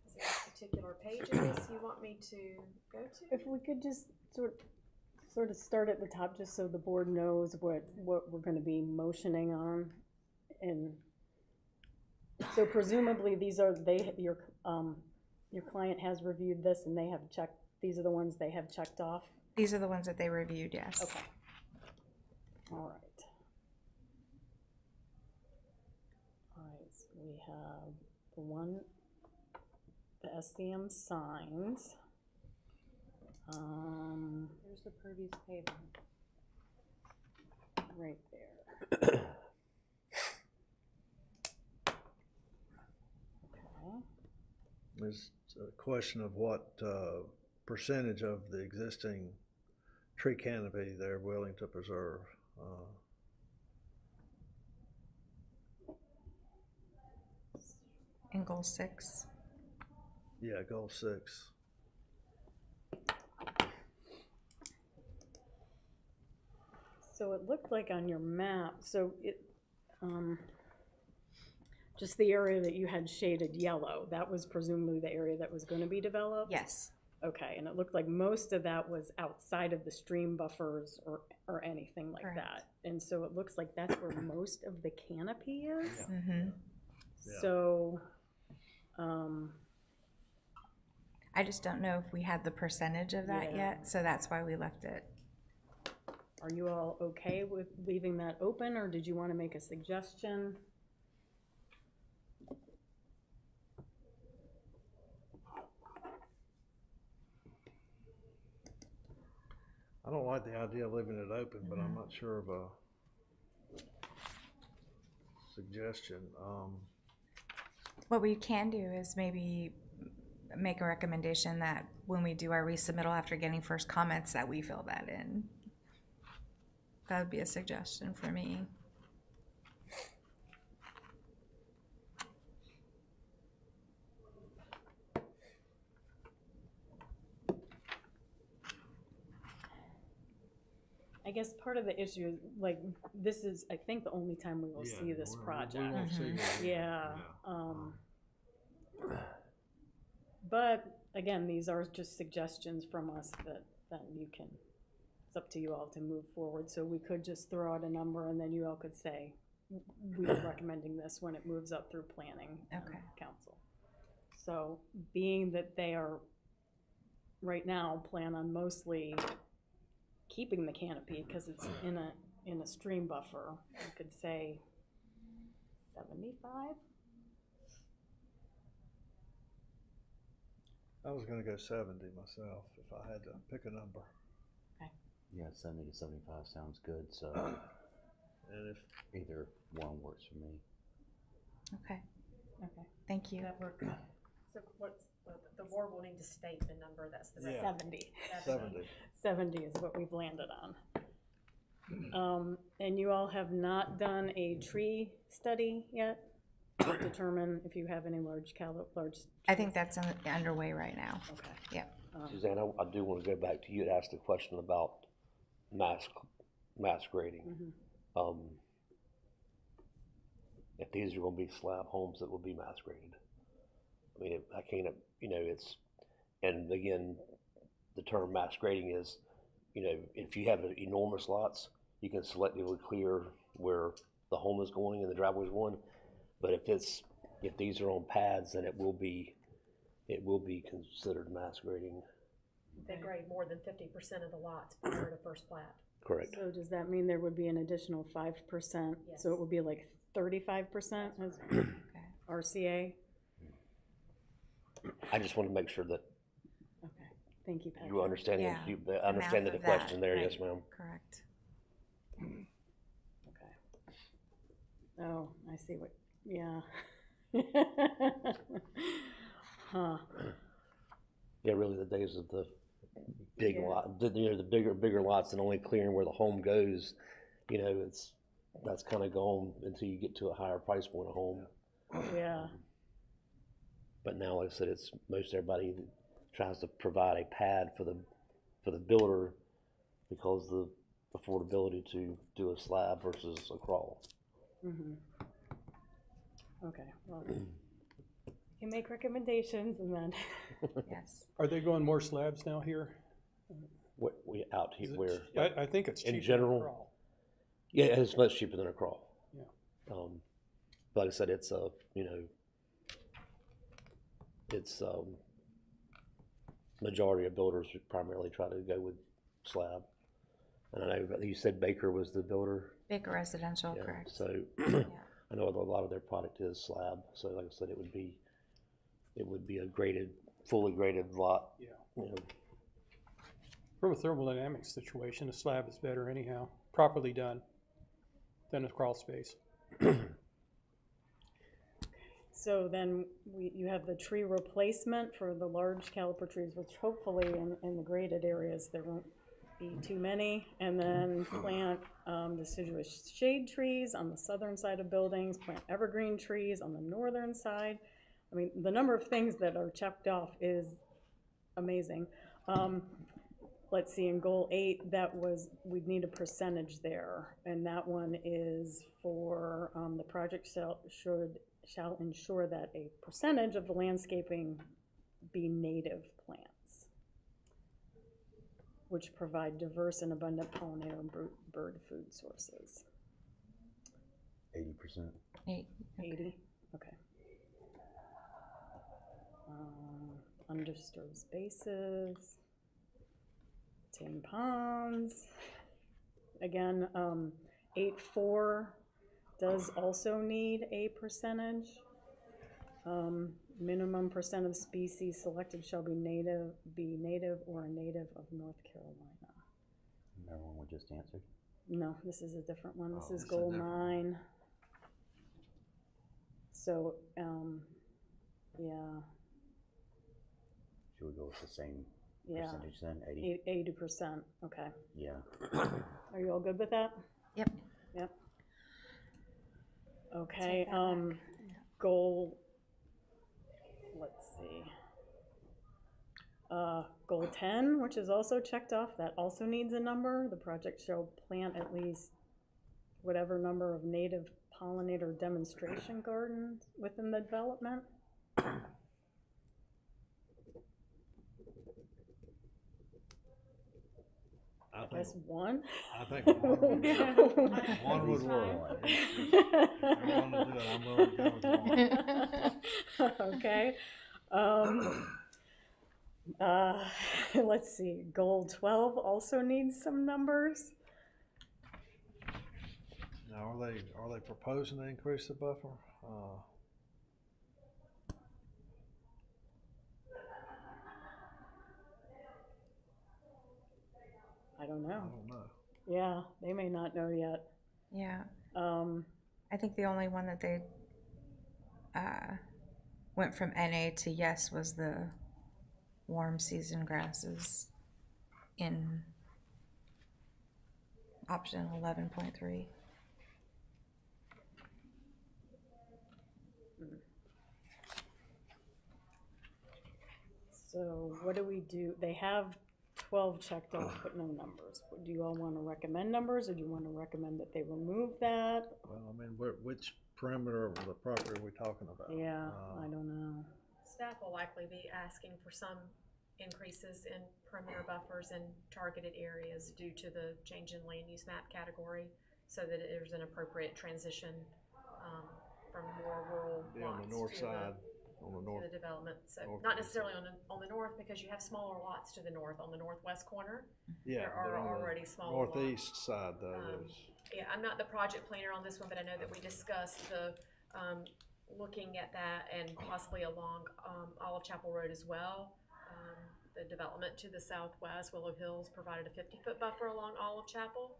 Is there particular pages you want me to go to? If we could just sort sort of start at the top, just so the board knows what we're gonna be motioning on. And so presumably, these are, your client has reviewed this and they have checked, these are the ones they have checked off? These are the ones that they reviewed, yes. Okay. All right. All right, so we have the one, the SCM signs. There's the pervious pavement. Right there. Okay. There's a question of what percentage of the existing tree canopy they're willing to preserve. In goal 6. Yeah, goal 6. So it looked like on your map, so it, just the area that you had shaded yellow, that was presumably the area that was gonna be developed? Yes. Okay, and it looked like most of that was outside of the stream buffers or anything like Correct. that. And so it looks like that's where most of the canopy is? Mm-hmm. Yeah. So, I just don't know if we had the percentage of that Yeah. yet, so that's why we left it. are you all okay with leaving that open, or did you wanna make a suggestion? I don't like the idea of leaving it open, but I'm not sure of a suggestion. What we can do is maybe make a recommendation that when we do our resubmittal after getting first comments, that we fill that in. That would be a suggestion for me. I guess part of the issue is, like, this is, I think, the only time we will see this project. We won't see it. Yeah, but again, these are just suggestions from us that you can, it's up to you all to move forward. So we could just throw out a number and then you all could say, we're recommending this when it moves up through planning and Okay. council. So being that they are, right now, plan on mostly keeping the canopy because it's in a stream buffer, you could say 75? I was gonna go 70 myself if I had to pick a number. Yeah, 70 to 75 sounds good, so And if, either one works for me. Okay, Okay. thank you. That worked. So what's, the board will need to state the number, that's the. Yeah. 70. 70. 70 is what we've landed on. And you all have not done a tree study yet to determine if you have any large. I think that's underway right now. Okay. Yep. Suzanne, I do want to go back to you and ask the question about mass grading. If these are going to be slab homes that will be mass graded, I mean, I can't, it's, and again, the term mass grading is, if you have enormous lots, you can selectively clear where the home is going and the driveway is going. But if these are on pads, then it will be considered mass grading. They grade more than 50% of the lots prior to first plat. Correct. So does that mean there would be an additional 5%? Yes. So it would be like 35% as RCA? I just want to make sure that Okay, thank you, Patrick. you understand, Yeah, you understand math the of that, question there, right. yes, ma'am. Correct. Okay. Oh, I see what, yeah. Huh. Yeah, really, the days of the big Yeah. lot, the bigger lots and only clearing where the home goes, that's kind of gone until you get to a higher price point of home. Yeah, But now, like I said, it's most everybody tries to provide a pad for the builder because the affordability to do a slab versus a crawl. okay, well, you can make recommendations and then, Yes. Are they going more slabs now here? what we out Is here it- where, I think it's in cheaper than a general, crawl. yeah, it's much cheaper than a crawl. Yeah. But like I said, it's it's majority of builders would primarily try to go with slab. And I know you said Baker was the builder. Big residential, Yeah, correct? so I know a lot of their product is slab. So like I said, it would be a fully graded lot. Yeah. You know, From a thermodynamic situation, a slab is better anyhow, properly done, than a crawl space. So then you have the tree replacement for the large caliper trees, which hopefully in the graded areas, there won't be too many. And then plant deciduous shade trees on the southern side of buildings, plant evergreen trees on the northern side. I mean, the number of things that are checked off is amazing. Let's see, in goal 8, we'd need a percentage there. And that one is for the project shall ensure that a percentage of the landscaping be native plants, which provide diverse and abundant pollinator and bird food sources. 80%. 80, okay. Undisturbed spaces, retained ponds. Again, 8.4 does also need a percentage. Minimum percent of species selected shall be native or a native of North Carolina. Remember one we just answered? No, this is a different one. This Oh, is this is a goal different 9. So, yeah, Should we go with the same yeah, percentage then? 80? 80%, okay. Yeah. Are you all good with that? Yep. Yep. Okay, Take that back. goal, let's see. Goal 10, which is also checked off, that also needs a number. The project shall plant at least whatever number of native pollinator demonstration gardens within the development. I That's think, one. I think one would work. If you're willing to do it, I'm willing to go with one. Okay. Let's see, goal 12 also needs some numbers. Now, are they proposing to increase the buffer? I don't I know. don't know. Yeah, they may not know yet. Yeah, Um, I think the only one that they went from NA to yes was the warm season grasses in option 11.3. so what do we do? They have 12 checked off, but no numbers. Do you all want to recommend numbers, or do you want to recommend that they remove that? Well, I mean, which perimeter of the property are we talking about? Yeah, I don't know. Staff will likely be asking for some increases in perimeter buffers in targeted areas due to the change in land use map category, so that there's an appropriate transition from more rural Be on lots the north to side, on the to north. the development. So north not east necessarily on the north, because you have smaller lots to the north. On the northwest corner, Yeah, there but are on the already smaller lots. northeast side though is, Yeah, I'm not the project planner on this one, but I know that we discussed the, looking at that and possibly along, Olive Chapel Road as well. The development to the southwest, Willow Hills, provided a 50-foot buffer along Olive Chapel,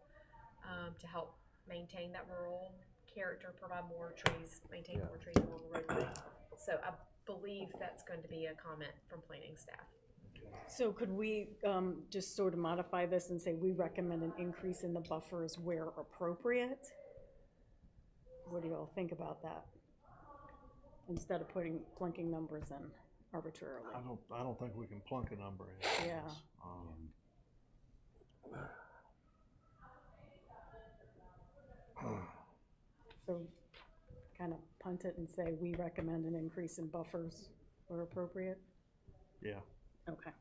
to help maintain that rural character, provide more trees, maintain more trees along the roadway. So I believe that's going to be a comment from planning staff. So could we just sort of modify this and say we recommend an increase in the buffers where appropriate? What do you all think about that? Instead of plunking numbers in arbitrarily. I don't think we can plunk a number in. Yeah. So kind of punt it and say we recommend an increase in buffers where appropriate? Yeah. Okay.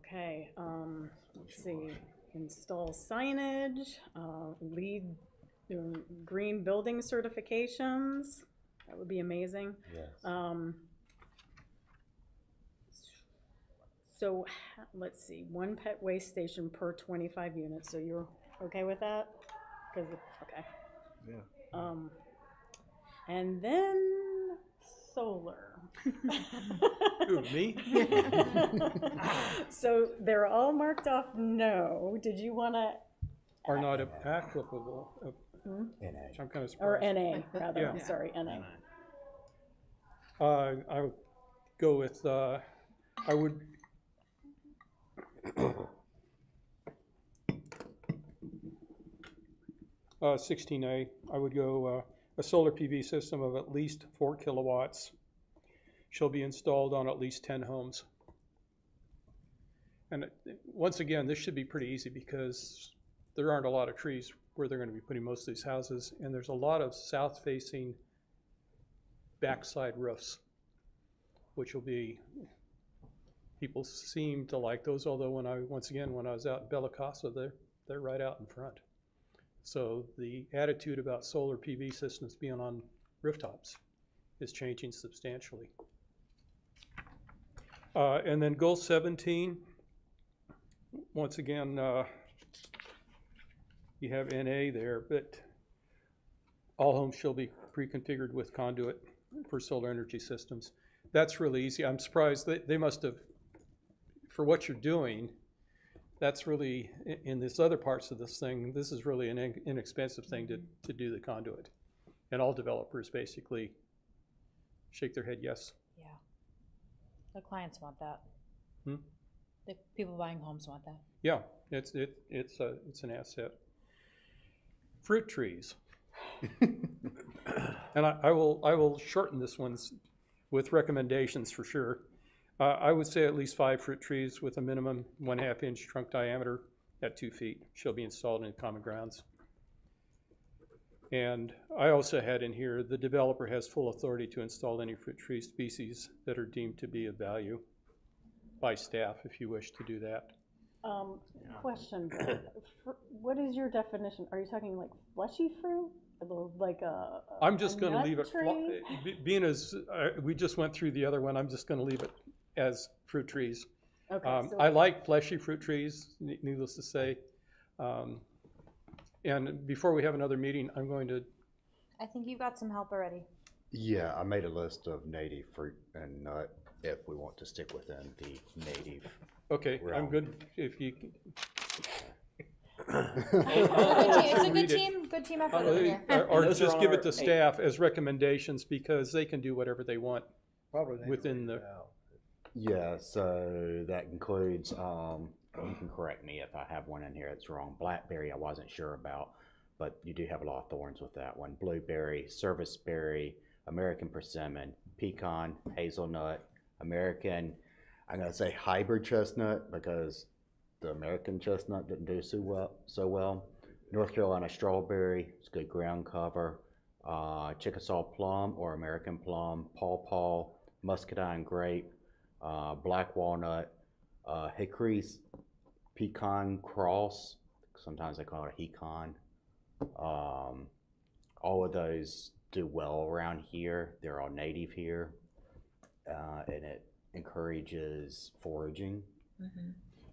Okay, let's see, install signage, lead green building certifications, that would be amazing. Yes. So, let's see, 1 pet waste station per 25 units, so you're okay with that? 'Cause okay. Yeah. And then solar. Who, me? So they're all marked off no. Did you want to, Are not applicable, which I'm kind of or surprised. NA rather, Yeah. I'm sorry, NA. I would go with, I would, uh, 16A, I would go, a solar PV system of at least 4 kilowatts shall be installed on at least 10 homes. And once again, this should be pretty easy because there aren't a lot of trees where they're going to be putting most of these houses, and there's a lot of south-facing backside roofs, which will be, people seem to like those, although when I was out in Bella Casa, they're right out in front. So the attitude about solar PV systems being on rooftops is changing substantially. And then goal 17, once again, you have NA there, but all homes shall be pre-configured with conduit for solar energy systems. That's really easy. I'm surprised they must have, for what you're doing, that's really, in this other parts of this thing, this is really an inexpensive thing to do the conduit. And all developers basically shake their head yes. Yeah. The clients want that. Hmm? The people buying homes want that. Yeah, it's an asset. Fruit trees. And I will shorten this one with recommendations for sure. I would say at least 5 fruit trees with a minimum 1/2 inch trunk diameter at 2 feet shall be installed in common grounds. And I also had in here, the developer has full authority to install any fruit tree species that are deemed to be of value by staff if you wish to do that. Question, what is your definition? Are you talking like fleshy fruit? Like a I'm just going to nut leave it, tree? being as, we just went through the other one, I'm just going to leave it as fruit trees. Okay, so I like fleshy fruit trees, needless to say. And before we have another meeting, I'm going to, I think you've got some help already. Yeah, I made a list of native fruit and nut if we want to stick within the native. okay, I'm Realm. good if you. It's a good team effort over here. Or Those are just on give our- it to staff as recommendations because they can do whatever they want. Probably need to Within read the- it out. Yeah, so that includes, you can correct me if I have one in here that's wrong. Blackberry, I wasn't sure about, but you do have a lot of thorns with that one. Blueberry, serviceberry, American persimmon, pecan, hazelnut, American, I'm gonna say hybrid chestnut because the American chestnut didn't do so well. North Carolina strawberry, it's good ground cover. Chickasaw plum or American plum, pawpaw, muscadine grape, black walnut, hickory's pecan cross, sometimes they call it a hecon. All of those do well around here. They're all native here, and it encourages foraging.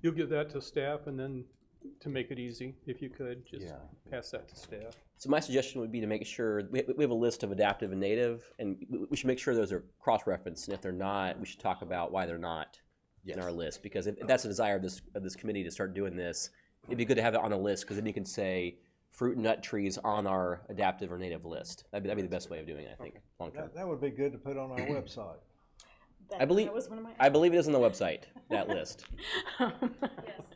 You'll give that to staff and then to make it easy, if you could, just Yeah. pass that to staff. So my suggestion would be to make sure, we have a list of adaptive and native, and we should make sure those are cross-referenced, and if they're not, we should talk about why they're not in our list, because if that's a desire of this committee to start doing this, it'd be good to have it on a list, because then you can say fruit and nut trees on our adaptive or native list. That'd be the best way of doing it, I think, long term. That would be good to put on our website. I believe that was one of my. I believe it is on the website, that list. Yes,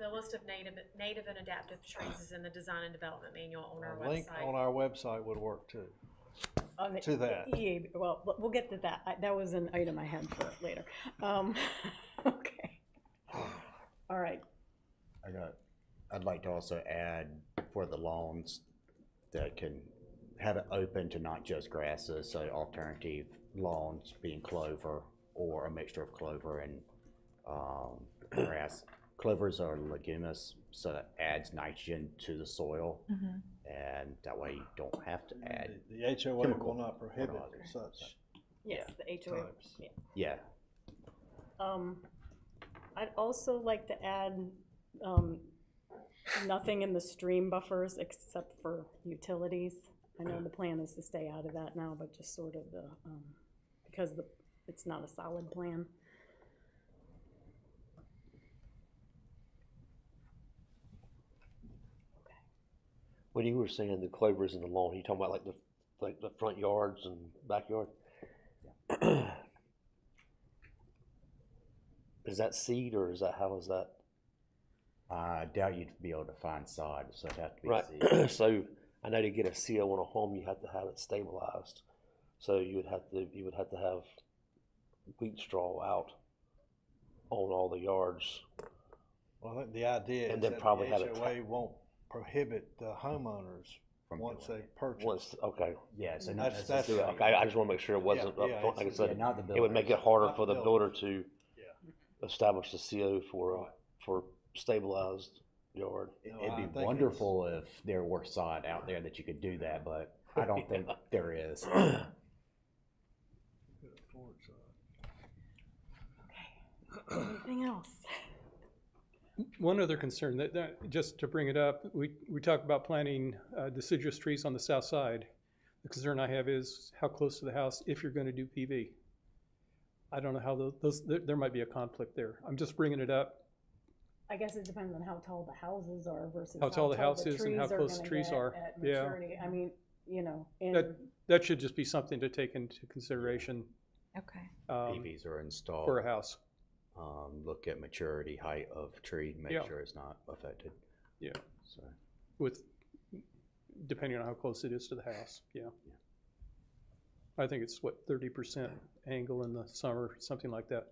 the list of native and adaptive trees is in the design and development manual on our A link on website. our website would work too. On the to that. EA, well, we'll get to that. That was an item I had for later. Okay. All right. I'd like to also add for the lawns that can have it open to not just grasses, so alternative lawns being clover or a mixture of clover and grass, clovers are leguminous, so that adds nitrogen to the soil, Mhm. and that way you don't have to add. The HOA chemical will not prohibit fertilizer. such Yes, the HOA. types. Yeah. Yeah, I'd also like to add, nothing in the stream buffers except for utilities. I know the plan is to stay out of that now, but just sort of the, because it's not a solid plan. When you were saying the clovers in the lawn, you talking about like the front yards and backyard? Is that seed or is that, how is that? I doubt you'd be able to find sod, so it'd have to be Right, seed. so I know to get a CO on a home, you have to have it stabilized. So you would have to have wheat straw out on all the yards. Well, I think the idea is And then that probably the have it HOA won't prohibit the homeowners From once doing they purchase. Once, okay. Yeah, so And not that's- necessarily. Okay, I just wanna make sure it wasn't Yeah, yeah, up front. Like I it's- said, Yeah, not the it would make it builders. harder Not for the the builder. builder to Yeah. establish the CO for stabilized yard. No, I It'd think be wonderful if there were sod out there that you could do that, but I don't think there is. Anything else? One other concern, just to bring it up, we talk about planting deciduous trees on the south side. The concern I have is how close to the house, if you're gonna do PV. I don't know how there might be a conflict there. I'm just bringing it up. I guess it depends on how tall the houses are versus How tall the house is and how trees are close the gonna trees get are. at Yeah. maturity. I mean, you know, That should just be something to take into consideration Okay. PVs are installed. for a house. Look at maturity, height of tree, make Yeah. sure it's not affected. Yeah, So, with, depending on how close it is to the house, yeah. I think it's what, 30% angle in the summer, something like that,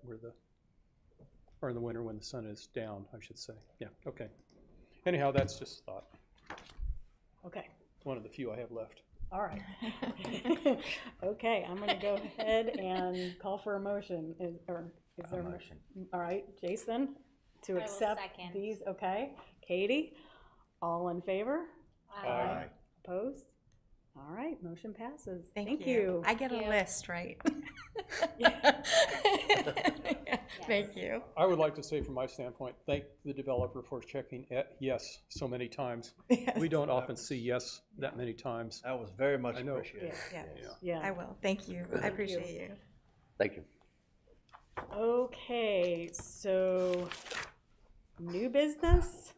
or in the winter when the sun is down, I should say. Yeah, okay. Anyhow, that's just a thought. okay. It's one of the few I have left. All right. Okay, I'm gonna go ahead and call for a motion. Is there a motion? All right, Jason, to will accept second. these, okay. Katie, all in favor? Aye. Opposed? All right, motion passes. Thank you. I get a Thank you. list, right? Thank you. I would like to say from my standpoint, thank the developer for checking yes so many times. Yes. We don't often see yes that many times. That was very much I know. appreciated. Yeah, Yeah. I will. Thank you. I appreciate you. Thank you. Okay, so new business.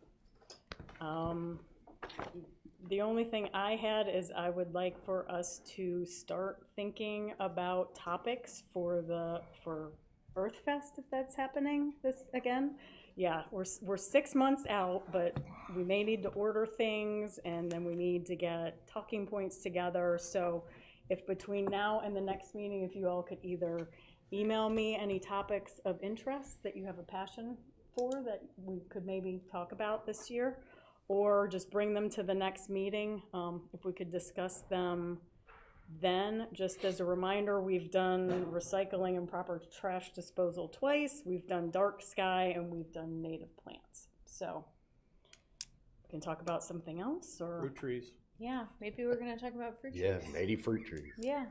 The only thing I had is I would like for us to start thinking about topics for Earth Fest, if that's happening this again. Yeah, we're 6 months out, but we may need to order things and then we need to get talking points together. So if between now and the next meeting, if you all could either email me any topics of interest that you have a passion for that we could maybe talk about this year, or just bring them to the next meeting, if we could discuss them then. Just as a reminder, we've done recycling and proper trash disposal twice, we've done dark sky, and we've done native plants. So, we can talk about something else, or? Fruit trees. Yeah, maybe we're gonna talk about fruit yeah, trees. native fruit trees. Yeah.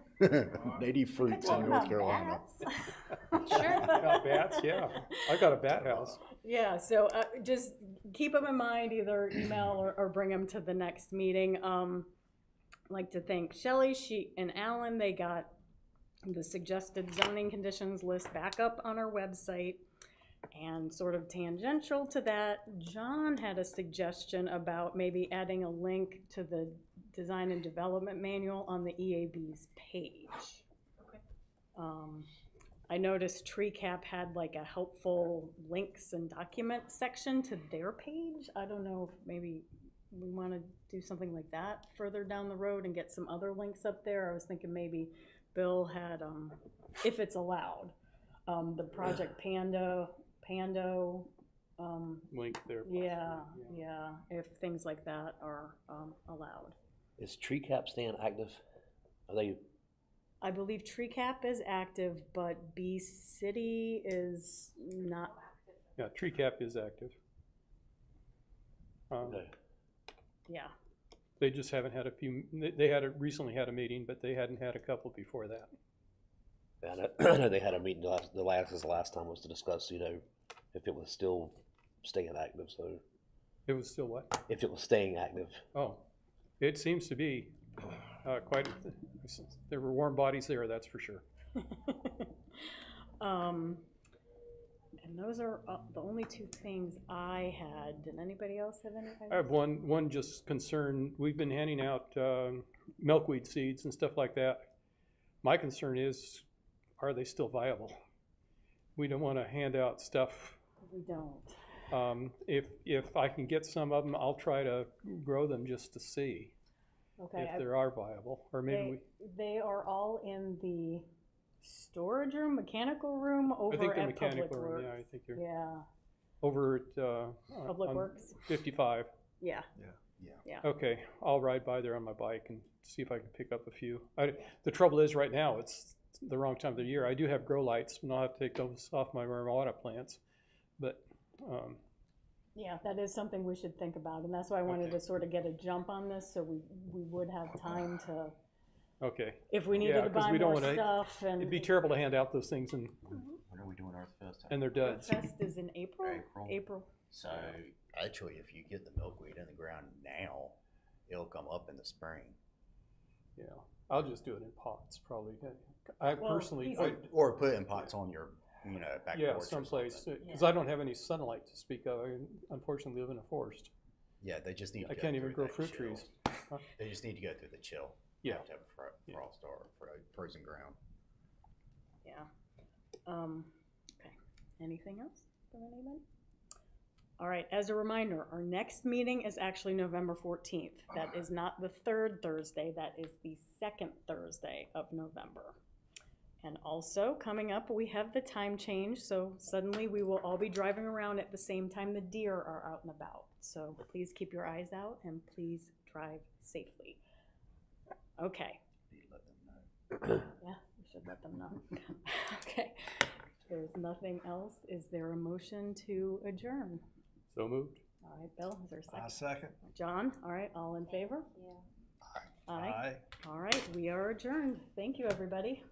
Native fruits Talk in North about Carolina. bats. Sure. Got bats, yeah. I got a bat house. Yeah, so just keep them in mind, either email or bring them to the next meeting. Like to thank Shelley, she and Alan, they got the suggested zoning conditions list back up on our website. And sort of tangential to that, John had a suggestion about maybe adding a link to the design and development manual on the EAB's page. Okay. I noticed TreeCap had like a helpful links and document section to their page. I don't know if maybe we want to do something like that further down the road and get some other links up there. I was thinking maybe Bill had, if it's allowed, the Project Pando, Link there. yeah, if things like that are allowed. Is tree cap stand active? Are they, I believe TreeCap is active, but Bee City is not. Yeah, tree cap is active. Okay. Yeah, They just haven't had recently had a meeting, but they hadn't had a couple before that. And I know they had a meeting the last time was to discuss, you know, if it was still staying active, so It was still what? if it was staying active. Oh, it seems to be there were warm bodies there, that's for sure. And those are the only two things I had. Did anybody else have any? I have one just concern. We've been handing out milkweed seeds and stuff like that. My concern is, are they still viable? We don't want to hand out stuff. We don't. If I can get some of them, I'll try to grow them just to see Okay. if they are viable, or maybe They are all in the storage room, mechanical room over I think they're at Public mechanical room. Works. Yeah, I think they're Yeah, over at Public on Works. 55. Yeah. Okay, I'll ride by there on my bike and see if I can pick up a few. The trouble is, right now, it's the wrong time of the year. I do have grow lights, and I'll have to take those off my marijuana plants. But, Yeah, that is something we should think about, and that's why I wanted Okay. to sort of get a jump on this, so we would have time to, okay. if we needed Yeah, to 'cause buy we don't more wanna- stuff and. It'd be terrible to hand out those things and When are we doing Earth Fest? they're duds. Fest is in April? April. April. So actually, if you get the milkweed in the ground now, it'll come up in the spring. Yeah, I'll just do it in pots, probably. I Well, personally, these- Or put it in pots on your, back porch yeah, or someplace, something. because I don't have any sunlight to speak of. I unfortunately live in a forest. Yeah, they just need to I go can't even through grow that fruit chill. trees. They just need to go through the chill. Yeah. You have to have a frost or frozen ground. Yeah. Okay. Anything else from anybody? All right, as a reminder, our next meeting is actually November 14th. That is not the third Thursday, that is the second Thursday of November. And also, coming up, we have the time change, so suddenly we will all be driving around at the same time the deer are out and about. So please keep your eyes out and please drive safely. Okay. Yeah, we should let them know. Okay. If there's nothing else, is there a motion to adjourn? So moved. All right, Bill, is there a second? I second. John, all right, all in favor? Yeah. Aye. Aye. All right, we are adjourned. Thank you, everybody.